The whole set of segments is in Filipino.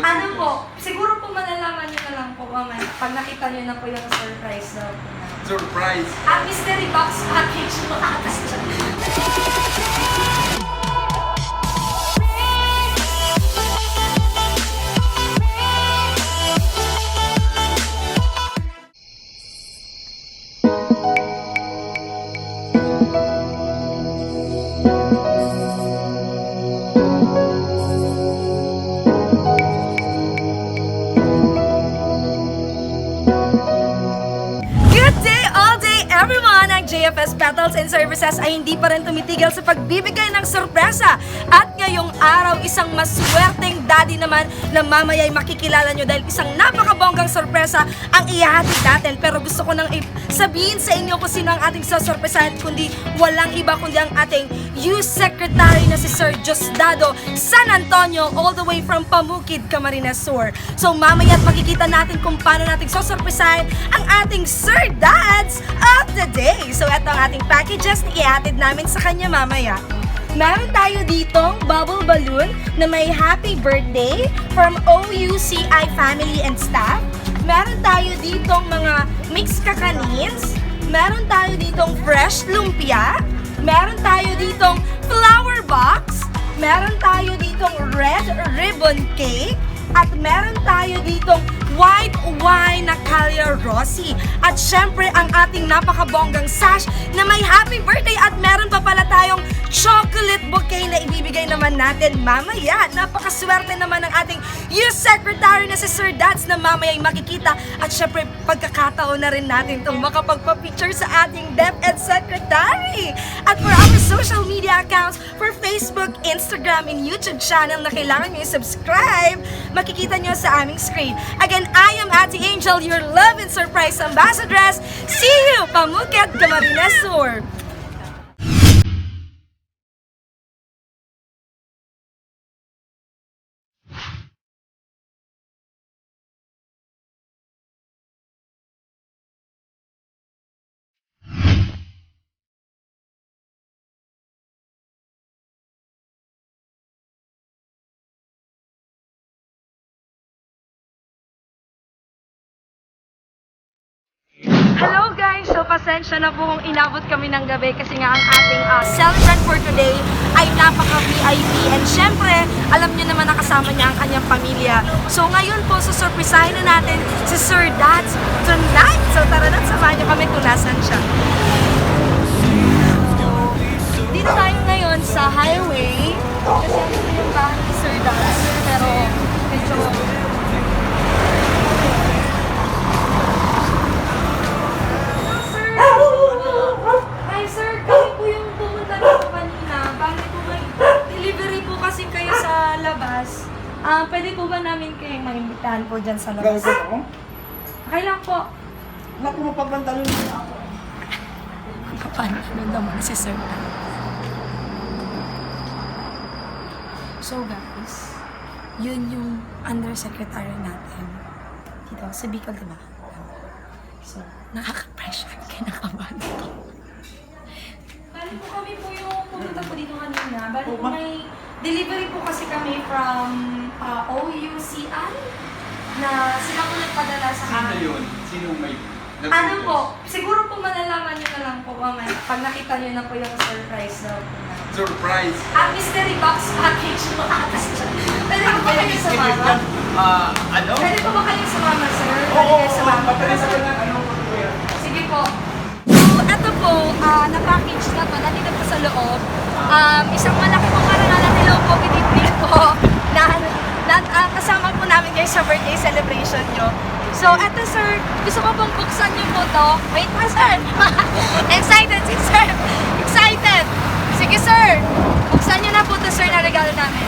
Ano po, siguro po malalaman nyo na lang po mamaya pag nakita nyo na po yung surprise daw po na. Surprise! Mystery box package mo atas dyan. JFS Petals and Services ay hindi pa rin tumitigil sa pagbibigay ng sorpresa. At ngayong araw, isang maswerteng daddy naman na mamaya ay makikilala nyo dahil isang napakabonggang sorpresa ang ihahatid natin. Pero gusto ko nang sabihin sa inyo kung sino ang ating sasorpresahan, kundi walang iba kundi ang ating Youth Secretary na si Sir Diosdado San Antonio, all the way from Pamukid, Camarines Sur. So mamaya at makikita natin kung paano natin sasorpresahan ang ating Sir Dads of the Day. So ito ang ating packages na ihatid namin sa kanya mamaya. Meron tayo ditong bubble balloon na may happy birthday from OUCI family and staff. Meron tayo ditong mga mixed kakanins. Meron tayo ditong fresh lumpia. Meron tayo ditong flower box. Meron tayo ditong red ribbon cake. At meron tayo ditong white wine na Calia Rossi. At syempre, ang ating napakabonggang sash na may happy birthday at meron pa pala tayong chocolate bouquet na ibibigay naman natin mamaya. Napakaswerte naman ng ating Youth Secretary na si Sir Dads na mamaya ay makikita. At syempre, pagkakataon na rin natin itong makapagpa-picture sa ating DepEd Secretary. At for our social media accounts, for Facebook, Instagram, and YouTube channel na kailangan nyo i-subscribe, makikita nyo sa aming screen. Again, I am Ate Angel, your love and surprise ambassadress. See you, Pamukid, Camarines Sur. Hello guys! So pasensya na po kung inabot kami ng gabi kasi nga ang ating celebrant for today ay napaka-VIP and syempre, alam niyo naman nakasama niya ang kanyang pamilya. So ngayon po, susurprisahin na natin si Sir Dads tonight! So tara na, samahan niyo kami kung nasan siya. Dito tayo ngayon sa highway kasi ano yung bahay ni Sir Dads pero medyo pwede po ba namin kayong maimbitahan po dyan sa labas? Gawin ako? Okay lang po. Naku, mapagpantalo niya ako. Paano naman si Sir? So guys, yun yung undersecretary natin. Dito, sa Bicol, diba? So, nakaka-pressure. Kinakabahan ko. Bali po kami po yung pumunta po dito kanina. Bali po may delivery po kasi kami from OUCI na sila po nagpadala sa Sino amin. yun? Sino may... Ano po, siguro po malalaman nyo na lang po mamaya pag nakita nyo na po yung surprise daw po na. Surprise! Mystery box package mo atas dyan. Pwede po ba kayo sumama? Ano? Pwede po ba kayo sumama, sir? Pwede Oo, kayo sumama. papalis ako na ano po yan. Sige po. So, eto po, na-package na to, nandito po sa loob. Isang malaki pong karangalan nila po, pinipili po, na kasama po namin kayo sa birthday celebration nyo. So, eto sir, gusto ko pong buksan nyo po to. Wait pa sir! Excited si sir! Excited! Sige sir, buksan nyo na po to sir na regalo namin.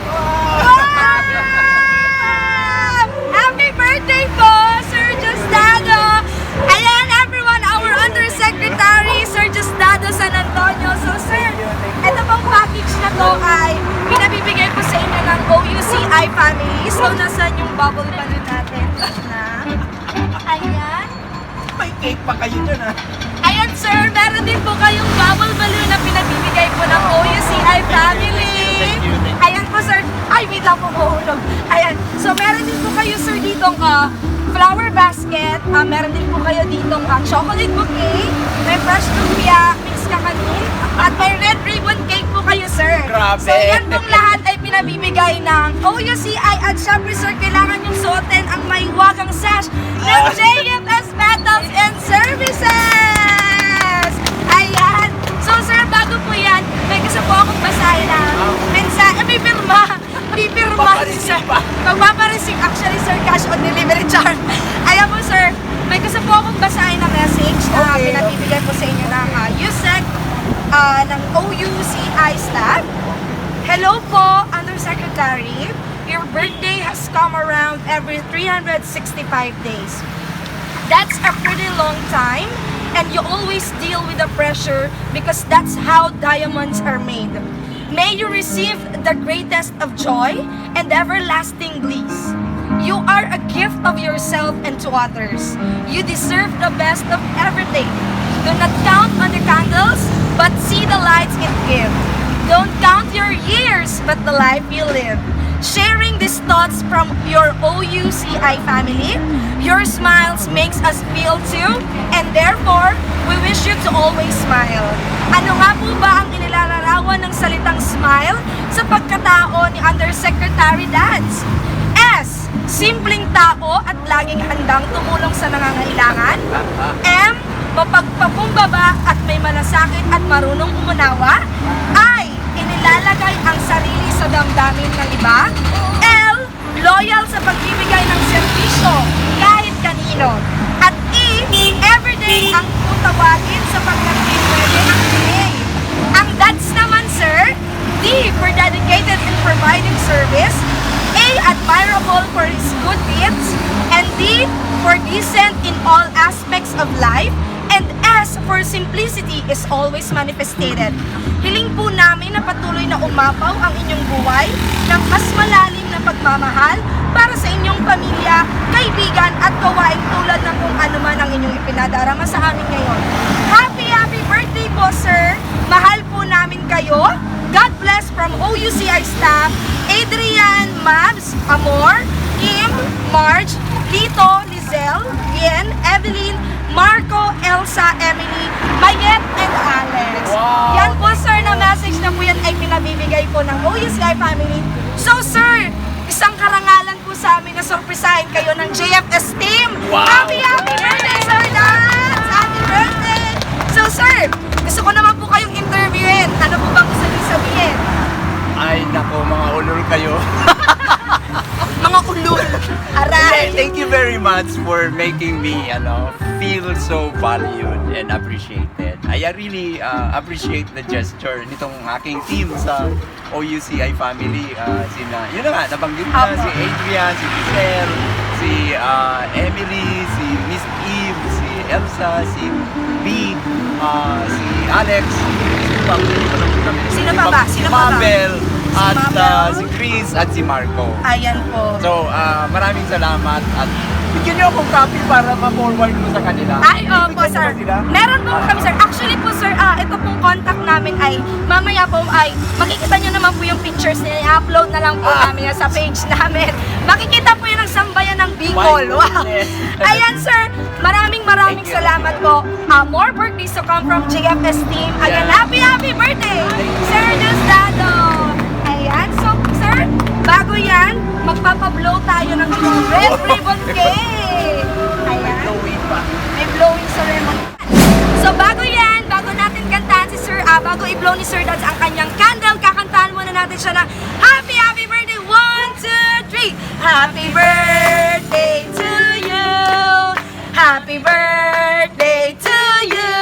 Wow! Happy birthday po, Sir Diosdado! Ayan everyone, our Undersecretary, Sir Diosdado San Antonio. So sir, ito pong package na to ay pinabibigay po sa inyo ng OUCI family. So nasaan yung bubble balloon natin? Ayan. May cake pa kayo dyan Ayan sir, meron din po kayong bubble balloon na pinabibigay po ng OUCI family. Ayan po sir. Ay, wait lang po po. flower basket, meron din po kayo ditong chocolate bouquet, may fresh lumpia, mixed kakanin, at may red ribbon cake po kayo, sir. Grabe. So yan pong lahat ay pinabibigay ng OUCI at syempre, sir, kailangan yung suotin ang may wagang sash ng JFS Metals and Services! Ayan! So, sir, bago po yan, may gusto po akong basahin na mensahe. May pirma! May pirma, sir. Magpapareceive, actually, sir, cash on delivery charge. Ayan po, sir, may gusto po akong basahin na message na pinabibigay po sa inyo ng USEC ng OUCI staff. Hello po, Undersecretary. Your birthday has come around every 365 days. That's a pretty long time, and you always deal with the pressure because that's how diamonds are made. May you receive the greatest of joy and everlasting bliss. You are a gift of yourself and to others. You deserve the best of everything. Do not count on the candles, but see the lights it gives. Don't count your years, but the life you live. Sharing these thoughts from your OUCI family, your smiles makes us feel too, and therefore, we wish you to always smile. Ano nga po ba ang inilalarawan ng salitang smile sa pagkatao ni Undersecretary Dads? S. Simpleng tao at laging handang tumulong sa nangangailangan. M. Mapagpakumbaba at may malasakit at marunong umunawa. I. Inilalagay ang sarili sa damdamin ng iba. L. Loyal sa pagbibigay ng serbisyo kahit kanino. At E. Everyday ang tutawagin sa pagdating pwede ang delay. Ang dads naman, sir. D. For dedicated in providing service. A. Admirable for his good deeds. And D. For decent in all aspects of life. And S for simplicity is always manifested. Hiling po namin na patuloy na umapaw ang inyong buhay ng mas malalim na pagmamahal para sa inyong pamilya, kaibigan at kawaing tulad ng kung ano man ang inyong ipinadarama sa amin ngayon. Happy birthday po, sir! Mahal po namin kayo. God bless from OUCI staff, Adrian, Mabs, Amor, Kim, Marge, Lito, Lizelle, Bien, Evelyn, Marco, Elsa, Emily, Mayet, and Alex. Wow. Yan po, sir, na message na po yan ay pinabibigay po ng OUCI family. So, sir, isang karangalan po sa amin na sorpresahin kayo ng JFS team. Wow. Happy birthday, sir Dance! Happy birthday! So, sir, gusto ko naman po kayong interviewin. Ano po bang gusto niyo sabihin? Ay, nako, mga ulol kayo. Mga ulul. Aray. Thank you very much for making me feel so valued and appreciated. I really appreciate the gesture nitong aking team sa OUCI family. Yun na nga, nabanggit na si Adrian, si Giselle, si Emily, si Miss Eve, si Elsa, si B, si Alex, Sino pa ba? Si Sino pa ba? Mabel, at Mabel. si Chris at si Marco. Ayan po. So, maraming salamat at bigyan niyo akong copy para ma-forward ko sa kanila. Ay, opo, Bigyan niyo sir. ba sila? Meron po kami, sir. Actually po, sir, ito pong contact namin ay mamaya po ay makikita nyo naman po yung pictures nila. I-upload na lang po namin yan sa page namin. Makikita po yun ang sambayan ng Bicol. My Wow. goodness. Ayan, sir. Maraming Thank you. salamat po. More birthdays to come from JFS team. Again, Yeah. happy birthday, Sir Diosdado. Ayan, so, sir, bago yan, magpapablow tayo ng red ribbon cake. Ayan. Glowing pa. May blowing ceremony. So bago yan, bago natin kantahan si Sir, bago i-blow ni Sir Dads ang kanyang candle, kakantahan muna natin siya na happy birthday! 1, 2, 3! Happy birthday to you! Happy birthday to you!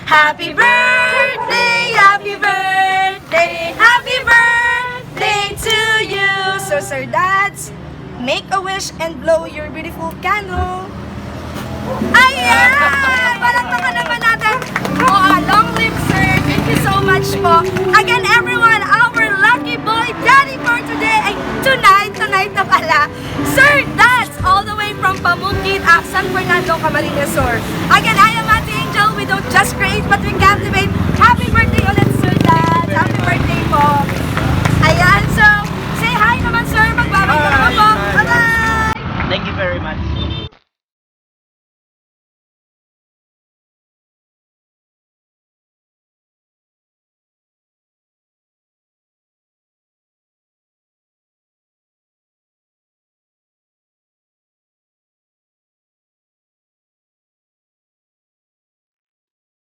Happy birthday! Happy birthday! Happy birthday to you! So Sir Dads, make a wish and blow your beautiful candle. Ayan! Palakpakan naman natin. Long live, sir. Thank you so much po. Again, everyone, our lucky boy daddy for today ay tonight na pala. Sir, that's all the way from Pamukid, San Fernando, Camarines Sur. Again, I am Ate Angel. We don't just create, but we captivate.